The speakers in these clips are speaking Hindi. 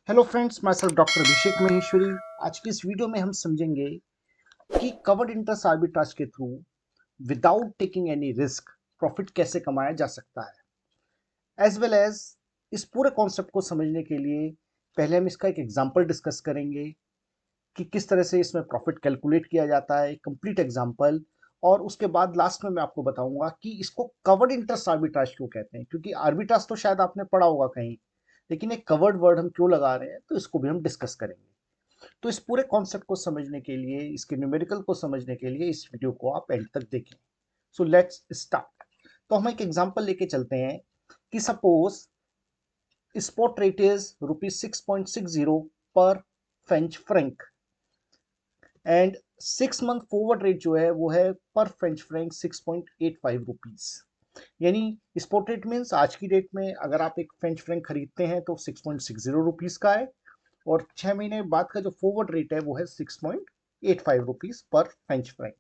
Hello friends, myself doctor Abhishek Maheshwari. आज की इस वीडियो में हम समझेंगे कि कवर्ड इंटरेस्ट आर्बिट्राज के through without taking any risk profit कैसे कमाया जा सकता है। एज वेल एज इस पूरे कॉन्सेप्ट को समझने के लिए पहले हम इसका एक एग्जांपल डिस्कस करेंगे कि किस तरह से इसमें प्रॉफिट कैलकुलेट किया जाता है, कंप्लीट एग्जांपल। और उसके बाद लास्ट में मैं आपको बताऊंगा कि इसको कवर्ड इंटरेस्ट आर्बिट्राज क्यों कहते हैं, क्योंकि आर्बिट्राज तो शायद आपने पढ़ा होगा कहीं, लेकिन एक कवर्ड वर्ड हम क्यों लगा रहे हैं, तो इसको भी हम डिस्कस करेंगे। तो इस पूरे कॉन्सेप्ट को समझने के लिए, इसके न्यूमेरिकल को समझने के लिए इस वीडियो को आप एंड तक देखें। So let's start. तो हम एक एग्जांपल लेके चलते हैं कि सपोज स्पॉट रेट इज ₹6.60 पर French Frank and 6 month forward rate जो है वो है पर फ्रेंच फ्रैंक ₹6.85। यानी स्पॉट रेट मीन्स आज की डेट में अगर आप एक फ्रेंच फ्रैंक खरीदते हैं तो ₹6.60 का है, और 6 महीने बाद का जो फॉरवर्ड रेट है वो है ₹6.85 पर French franc.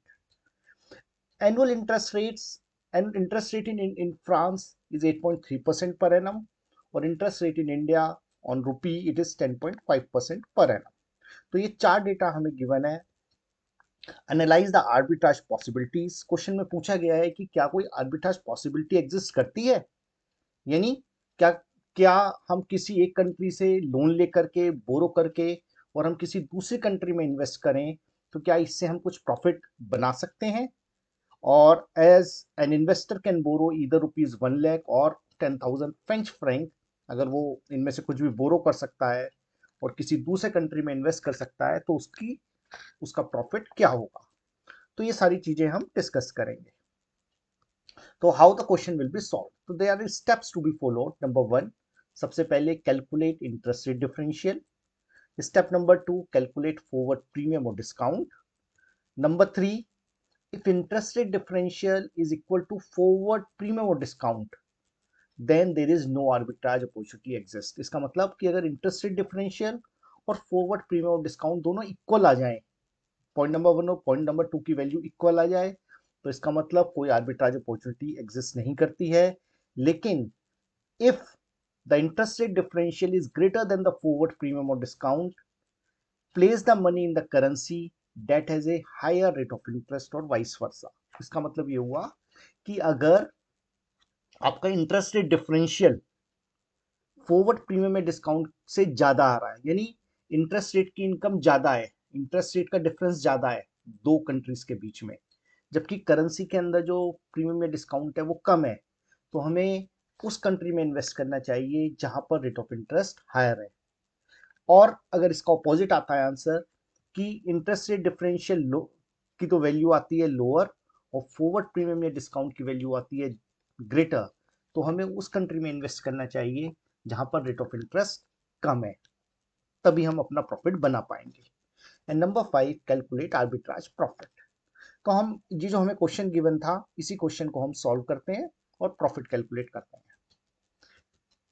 Annual interest rates and interest rate in France is 8.3% पर एनम, और interest rate in India on rupee it is 10.5% per annum. तो ये चार डेटा हमें गिवन है। Analyse the arbitrage possibilities. Question में पूछा गया है कि क्या कोई आर्बिट्राज पॉसिबिलिटी एग्जिस्ट करती है, यानी क्या क्या हम किसी एक कंट्री से लोन लेकर के, बोरो करके, और हम किसी दूसरी कंट्री में इन्वेस्ट करें, तो क्या इससे हम कुछ प्रॉफिट बना सकते हैं। और as an investor can borrow इधर ₹1 लाख और 10,000 फ्रेंच फ्रैंक, अगर वो इनमें से कुछ भी बोरो कर सकता है और किसी दूसरे कंट्री में इन्वेस्ट कर सकता है, तो उसका प्रॉफिट क्या होगा। तो ये सारी चीजें हम डिस्कस करेंगे। तो how the question will be solved, तो there are steps to be followed. Number 1, सबसे पहले calculate interest rate differential. Step number 2, calculate forward premium और discount. Number 3, if interest rate differential is equal to forward premium or discount, then there is no arbitrage opportunity exist। इसका मतलब कि अगर इंटरेस्ट रेट डिफरेंशियल और फॉरवर्ड प्रीमियम और डिस्काउंट दोनों इक्वल आ जाएं, पॉइंट नंबर 1 और पॉइंट नंबर 2 की वैल्यू इक्वल आ जाए, तो इसका मतलब कोई आर्बिट्राज अपॉर्चुनिटी एग्जिस्ट नहीं करती है। लेकिन if the interest rate differential is greater than the forward premium और discount, place the money in the currency that has a higher rate of interest और वाइस वर्सा। इसका मतलब ये हुआ कि अगर आपका interest rate differential forward premium में डिस्काउंट से ज्यादा आ रहा है, यानी इंटरेस्ट रेट की इनकम ज्यादा है, इंटरेस्ट रेट का डिफरेंस ज्यादा है दो कंट्रीज के बीच में, जबकि करेंसी के अंदर जो प्रीमियम या डिस्काउंट है वो कम है, तो हमें उस कंट्री में इन्वेस्ट करना चाहिए जहां पर रेट ऑफ इंटरेस्ट हायर है। और अगर इसका ऑपोजिट आता है आंसर कि इंटरेस्ट रेट डिफरेंशियल लो की तो वैल्यू आती है लोअर, और फॉरवर्ड प्रीमियम या डिस्काउंट की वैल्यू आती है ग्रेटर, तो हमें उस कंट्री में इन्वेस्ट करना चाहिए जहां पर रेट ऑफ इंटरेस्ट कम है, तभी हम अपना प्रॉफिट बना पाएंगे। And number 5, calculate arbitrage profit. तो हम ये जो हमें क्वेश्चन गिवन था, इसी क्वेश्चन को हम सॉल्व करते हैं और प्रॉफिट कैलकुलेट करते हैं।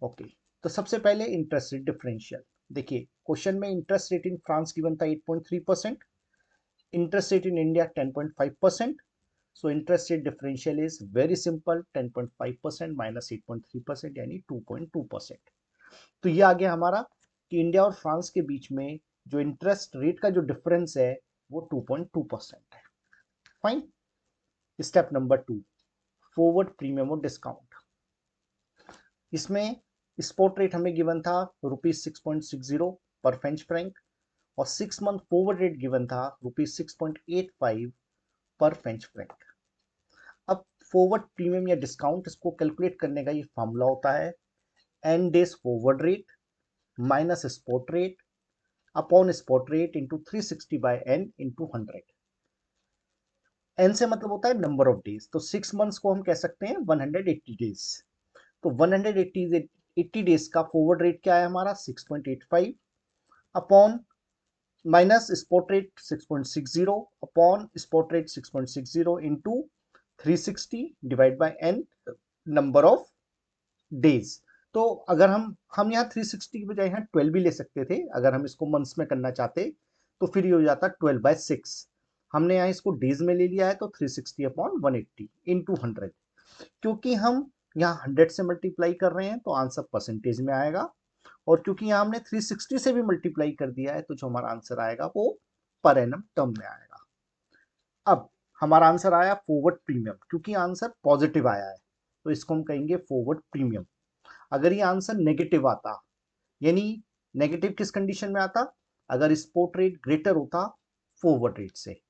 ओके, तो सबसे पहले इंटरेस्ट रेट डिफरेंशियल। देखिए क्वेश्चन में interest rate in France given था 8.3%, interest rate in India 10.5%। So interest rate differential is very simple, 10.5% minus 8.3% यानी 2.2%। तो ये आ गया हमारा कि इंडिया और फ्रांस के बीच में जो इंटरेस्ट रेट का जो डिफरेंस है वो 2.2% है। Fine. Step number 2, forward premium और डिस्काउंट। इसमें स्पॉट रेट हमें गिवन था ₹6.60 पर फ्रेंच फ्रैंक, और 6 मंथ फॉरवर्ड रेट गिवन था ₹6.85 पर फ्रेंच फ्रैंक। अब फॉरवर्ड प्रीमियम या डिस्काउंट, इसको कैलकुलेट करने का ये फॉर्मूला होता है n days forward rate minus spot rate upon spot rate into 360/n/100। N से मतलब होता है नंबर ऑफ डेज, तो 6 मंथ्स को हम कह सकते हैं 180 डेज। तो 180 डेज का फॉरवर्ड रेट क्या है हमारा 6.85 upon minus spot rate 6.60 upon spot rate 6.60 into 360 divide by n number of days. तो अगर हम यहाँ 360 की बजाय यहाँ 12 भी ले सकते थे, अगर हम इसको मंथ्स में करना चाहते तो फिर ये हो जाता 12/6। हमने यहाँ इसको डेज में ले लिया है, तो 360 अपॉन 180 इंटू 100। क्योंकि हम यहाँ 100 से मल्टीप्लाई कर रहे हैं तो आंसर परसेंटेज में आएगा, और क्योंकि यहाँ हमने 360 से भी मल्टीप्लाई कर दिया है तो जो हमारा आंसर आएगा वो पर एनम टर्म में आएगा। अब हमारा आंसर आया फॉरवर्ड प्रीमियम, क्योंकि आंसर पॉजिटिव आया है तो इसको हम कहेंगे फॉरवर्ड प्रीमियम। अगर ये आंसर नेगेटिव आता, यानी नेगेटिव किस कंडीशन में आता, अगर स्पॉट रेट ग्रेटर होता फॉरवर्ड रेट से,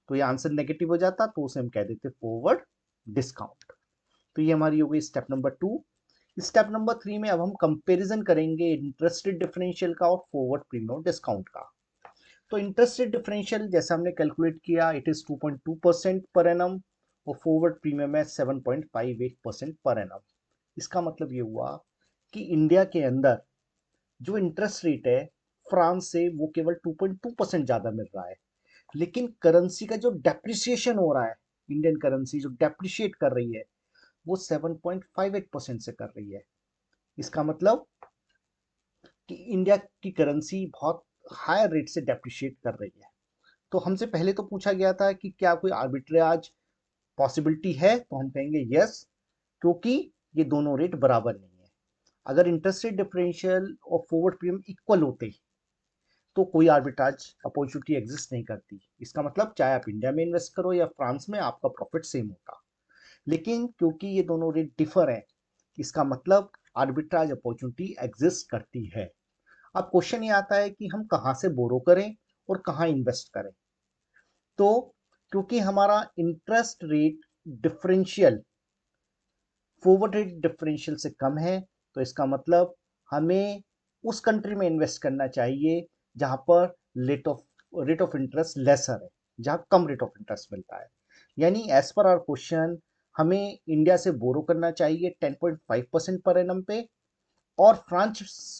तो ये आंसर नेगेटिव हो जाता, तो उसे हम कह देते फॉरवर्ड डिस्काउंट। तो ये हमारी हो गई स्टेप नंबर 2। स्टेप नंबर 3 में अब हम कंपैरिजन करेंगे इंटरेस्ट रेट डिफरेंशियल का और फॉरवर्ड प्रीमियम डिस्काउंट का। तो इंटरेस्ट रेट डिफरेंशियल जैसे हमने कैलकुलेट किया, इट इज 2.2% पर एनम और फॉरवर्ड प्रीमियम है 7.58% पर एनम। इसका मतलब ये हुआ कि इंडिया के अंदर जो इंटरेस्ट रेट है फ्रांस से वो केवल 2.2% ज्यादा मिल रहा है, लेकिन करेंसी का जो डेप्रिसिएशन हो रहा है, इंडियन करेंसी जो डेप्रिशिएट कर रही है वो 7.58% से कर रही है। इसका मतलब कि इंडिया की करेंसी बहुत हायर रेट से डेप्रिशिएट कर रही है। तो हमसे पहले तो पूछा गया था कि क्या कोई आर्बिट्रेज पॉसिबिलिटी है, तो हम कहेंगे यस, क्योंकि ये दोनों रेट बराबर नहीं है। अगर इंटरेस्ट रेट डिफरेंशियल और फॉरवर्ड प्रीमियम इक्वल होते तो कोई आर्बिट्राज अपॉर्चुनिटी एग्जिस्ट नहीं करती। इसका मतलब चाहे आप इंडिया में इन्वेस्ट करो या फ्रांस में, आपका प्रॉफिट सेम होता। लेकिन क्योंकि ये दोनों रेट डिफर है, इसका मतलब आर्बिट्राज अपॉर्चुनिटी एग्जिस्ट करती है। अब क्वेश्चन ये आता है कि हम कहाँ से बोरो करें और कहाँ इन्वेस्ट करें। तो क्योंकि हमारा interest rate differential forward rate differential से कम है, तो इसका मतलब हमें उस कंट्री में इन्वेस्ट करना चाहिए जहां पर रेट ऑफ इंटरेस्ट लेसर है, जहां कम रेट ऑफ इंटरेस्ट मिलता है। यानी एज पर आवर क्वेश्चन हमें इंडिया से बोरो करना चाहिए 10.5% पर एनम पे, और फ्रांस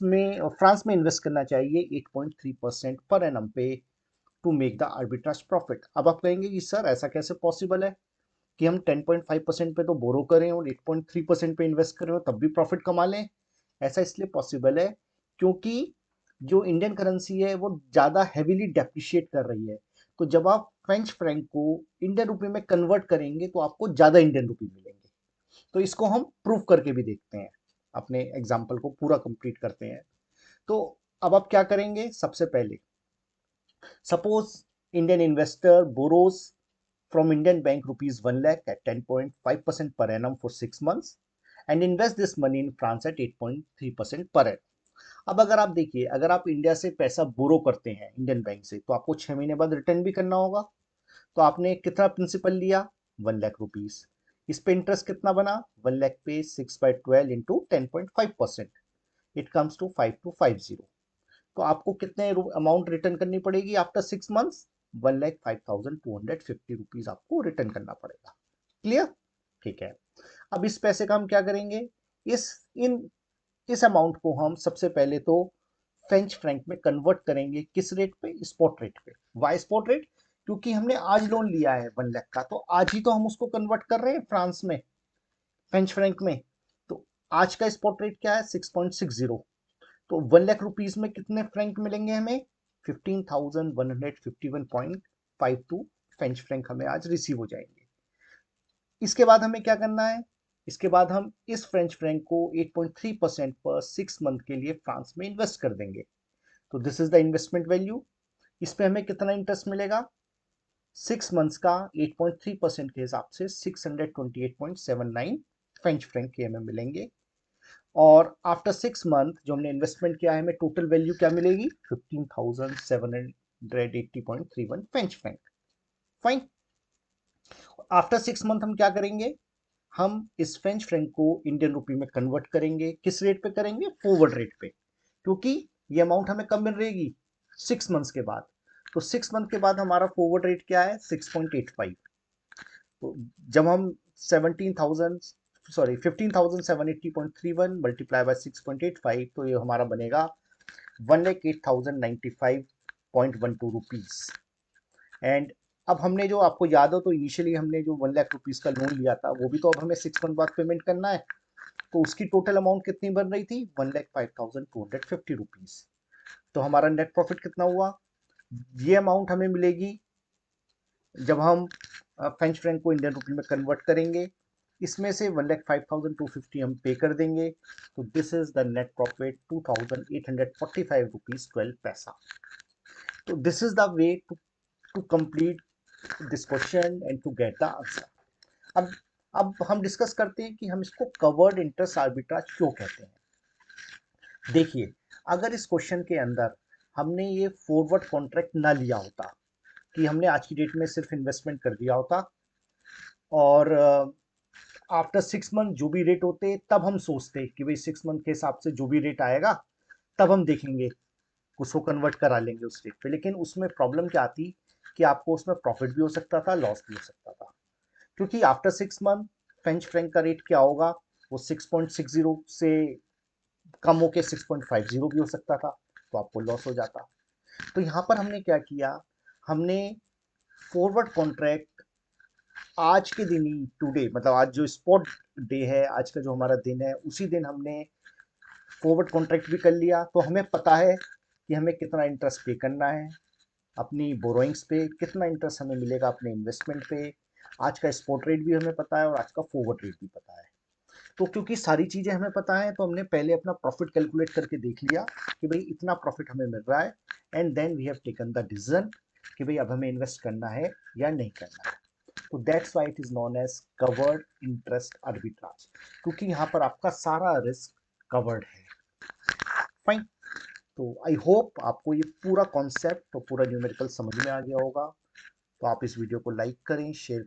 में इन्वेस्ट करना चाहिए 8.3% पर एनम पे to make the arbitrage profit. अब आप कहेंगे कि सर ऐसा कैसे पॉसिबल है कि हम 10.5% पे तो बोरो करें और 8.3% पे इन्वेस्ट करें और तब भी प्रॉफिट कमा लें। ऐसा इसलिए पॉसिबल है क्योंकि जो इंडियन करेंसी है वो ज़्यादा हैवीली डेप्रिशिएट कर रही है। तो जब आप फ्रेंच फ्रैंक को इंडियन रुपए में कन्वर्ट करेंगे तो आपको ज़्यादा इंडियन रुपए मिलेंगे। तो इसको हम प्रूव करके भी देखते हैं, अपने एग्जाम्पल को पूरा कंप्लीट करते हैं। तो अब आप क्या करेंगे, सबसे पहले suppose Indian investor borrows from Indian bank rupees 1 lakh at 10.5% per annum for 6 months and invest this money in France at 8.3% per annum. अब अगर आप देखिए, अगर आप इंडिया से पैसा बोरो करते हैं इंडियन बैंक से, तो आपको 6 महीने बाद रिटर्न भी करना होगा। तो आपने कितना प्रिंसिपल लिया, 1 लाख रुपीज। इस पे इंटरेस्ट कितना बना, 1 लाख पे 6/12 इंटू 10.5%, इट कम्स टू 5250। तो आपको कितने अमाउंट रिटर्न करनी पड़ेगी आफ्टर 6 मंथ्स, 1,05,250 रुपीज आपको रिटर्न करना पड़ेगा। क्लियर, ठीक है। अब इस पैसे का हम क्या करेंगे, इस इन इस अमाउंट को हम सबसे पहले तो फ्रेंच फ्रैंक में कन्वर्ट करेंगे। किस रेट पे, स्पॉट रेट पे। वाई स्पॉट रेट, क्योंकि हमने आज लोन लिया है 1 लाख का, तो आज ही तो हम उसको कन्वर्ट कर रहे हैं फ्रांस में, फ्रेंच फ्रैंक में। तो आज का स्पॉट रेट क्या है, 6.60। तो 1 लाख रुपीज में कितने फ्रैंक मिलेंगे हमें, 15,151.52 फ्रेंच फ्रैंक हमें आज रिसीव हो जाएंगे। इसके बाद हमें क्या करना है, इसके बाद हम इस फ्रेंच फ्रैंक को 8.3% पर 6 मंथ के लिए फ्रांस में इन्वेस्ट कर देंगे। तो this is the investment value. इस पे हमें कितना इंटरेस्ट मिलेगा, 6 मंथ्स का 8.3% के हिसाब से 628.79 फ्रेंच फ्रैंक के हमें मिलेंगे। और आफ्टर 6 मंथ जो हमने इन्वेस्टमेंट किया है, हमें टोटल वैल्यू क्या मिलेगी, 15,780.31 French Frank. Fine. After 6 month हम क्या करेंगे, हम इस फ्रेंच फ्रैंक को इंडियन रुपी में कन्वर्ट करेंगे। किस रेट पे करेंगे, फॉरवर्ड रेट पे, क्योंकि ये अमाउंट हमें कब मिल रहेगी, 6 मंथ्स के बाद। तो 6 मंथ के बाद हमारा फॉरवर्ड रेट क्या है, 6.85। तो जब हम 15,780.31 मल्टीप्लाई बाय 6.85, तो ये हमारा बनेगा 1,08,095.12 रुपीज। एंड अब हमने जो, आपको याद हो तो इनिशियली हमने जो 1 लाख रुपीज का लोन लिया था, वो भी तो अब हमें 6 मंथ बाद पेमेंट करना है। तो उसकी टोटल अमाउंट कितनी बन रही थी, 1,05,250 रुपीज। तो हमारा नेट प्रॉफिट कितना हुआ, ये अमाउंट हमें मिलेगी जब हम फ्रेंच फ्रैंक को इंडियन रुपी में कन्वर्ट करेंगे। इसमें से 1,05,250 हम पे कर देंगे, तो this is the net profit 2,845 rupees 12 पैसा। तो this is the way to complete this question and to get the answer. अब अब हम डिस्कस करते हैं कि हम इसको कवर्ड इंटरेस्ट आर्बिट्राज क्यों कहते हैं। देखिए, अगर इस क्वेश्चन के अंदर हमने ये फॉरवर्ड कॉन्ट्रैक्ट ना लिया होता, कि हमने आज की डेट में सिर्फ इन्वेस्टमेंट कर दिया होता और आफ्टर 6 मंथ जो भी रेट होते तब हम सोचते कि भाई 6 मंथ के हिसाब से जो भी रेट आएगा तब हम देखेंगे, उसको कन्वर्ट करा लेंगे उस रेट पे। लेकिन उसमें प्रॉब्लम क्या आती कि आपको उसमें प्रॉफिट भी हो सकता था, लॉस भी हो सकता था, क्योंकि आफ्टर 6 मंथ फ्रेंच फ्रैंक का रेट क्या होगा, वो 6.60 से कम होके 6.50 भी हो सकता था, तो आपको लॉस हो जाता। तो यहाँ पर हमने क्या किया, हमने फॉरवर्ड कॉन्ट्रैक्ट आज के दिन ही, टुडे मतलब आज जो स्पॉट डे है, आज का जो हमारा दिन है, उसी दिन हमने फॉरवर्ड कॉन्ट्रैक्ट भी कर लिया। तो हमें पता है कि हमें कितना इंटरेस्ट पे करना है अपनी बोरोइंग्स पे, कितना इंटरेस्ट हमें मिलेगा अपने इन्वेस्टमेंट पे, आज का स्पॉट रेट भी हमें पता है और आज का फॉरवर्ड रेट भी पता है। तो क्योंकि सारी चीज़ें हमें पता है, तो हमने पहले अपना प्रॉफिट कैलकुलेट करके देख लिया कि भाई इतना प्रॉफिट हमें मिल रहा है, and then we have taken the decision कि भाई अब हमें इन्वेस्ट करना है या नहीं करना है। तो that's why it is known as covered interest arbitrage, क्योंकि यहाँ पर आपका सारा रिस्क कवर्ड है। फाइन। तो आई होप आपको ये पूरा कॉन्सेप्ट और पूरा न्यूमेरिकल समझ में आ गया होगा। तो आप इस वीडियो को लाइक करें, शेयर